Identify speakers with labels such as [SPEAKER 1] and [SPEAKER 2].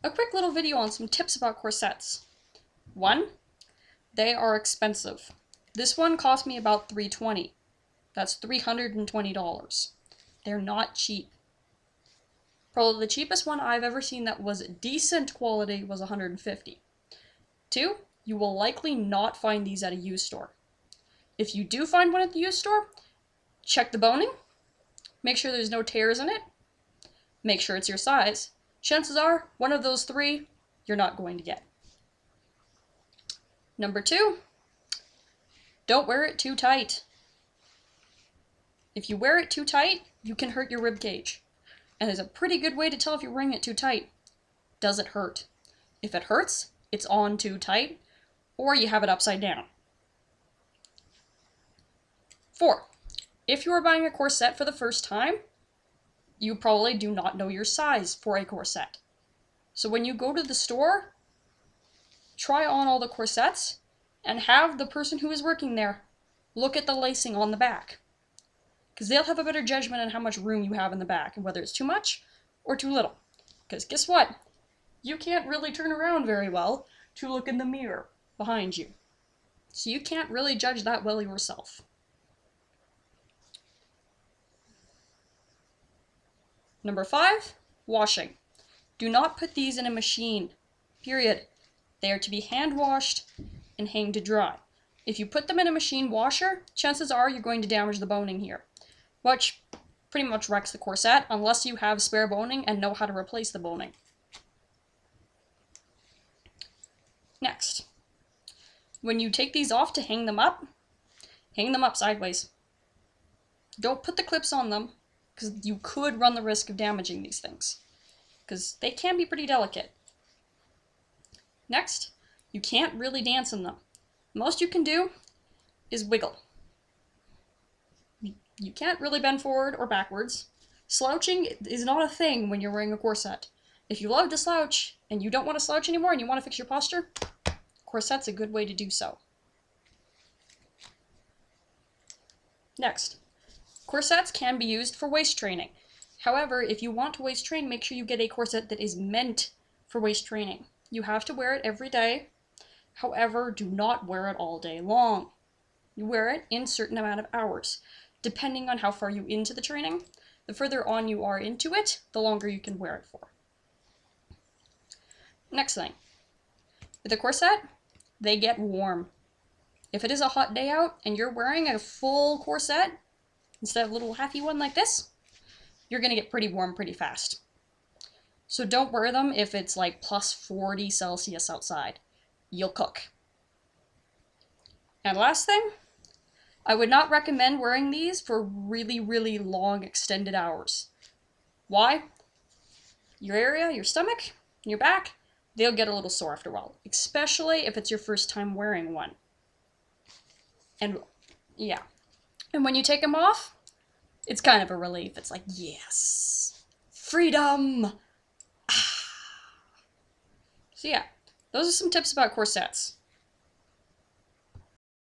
[SPEAKER 1] a quick little video on some tips about corsets. 1, they are expensive. This one cost me about $320. That's $320. They're not cheap. Probably the cheapest one I've ever seen that was decent quality was $150. 2, you will likely not find these at a used store. If you do find one at the used store, check the boning, make sure there's no tears in it, make sure it's your size. Chances are, one of those 3, you're not going to get. Number 2, don't wear it too tight. If you wear it too tight, you can hurt your rib cage. And there's a pretty good way to tell if you're wearing it too tight. Does it hurt? If it hurts, it's on too tight, or you have it upside down. 4, if you are buying a corset for the first time, you probably do not know your size for a corset. So when you go to the store, try on all the corsets and have the person who is working there look at the lacing on the back. Because they'll have a better judgment on how much room you have in the back and whether it's too much or too little. Because guess what? You can't really turn around very well to look in the mirror behind you. So you can't really judge that well yourself. Number 5, washing. Do not put these in a machine, period. They are to be hand washed and hang to dry. If you put them in a machine washer, chances are you're going to damage the boning here, which pretty much wrecks the corset unless you have spare boning and know how to replace the boning. Next, when you take these off to hang them up sideways. Don't put the clips on them, because you could run the risk of damaging these things, because they can be pretty delicate. Next, you can't really dance in them. Most you can do is wiggle. You can't really bend forward or backwards. Slouching is not a thing when you're wearing a corset. If you love to slouch and you don't want to slouch anymore and you want to fix your posture, corset's a good way to do so. Next, corsets can be used for waist training. However, if you want to waist train, make sure you get a corset that is meant for waist training. You have to wear it every day. However, do not wear it all day long. You wear it in a certain amount of hours. Depending on how far you into the training, the further on you are into it, the longer you can wear it for. Next thing, with a corset, they get warm. If it is a hot day out and you're wearing a full corset instead of a little halfy one like this, you're going to get pretty warm pretty fast. So don't wear them if it's like plus 40 Celsius outside. You'll cook. And last thing, I would not recommend wearing these for really, really long extended hours. Why? Your area, your stomach, your back, they'll get a little sore after a while, especially if it's your first time wearing one. And yeah, and when you take them off, it's kind of a relief. It's like, yes, freedom. So yeah, those are some tips about corsets.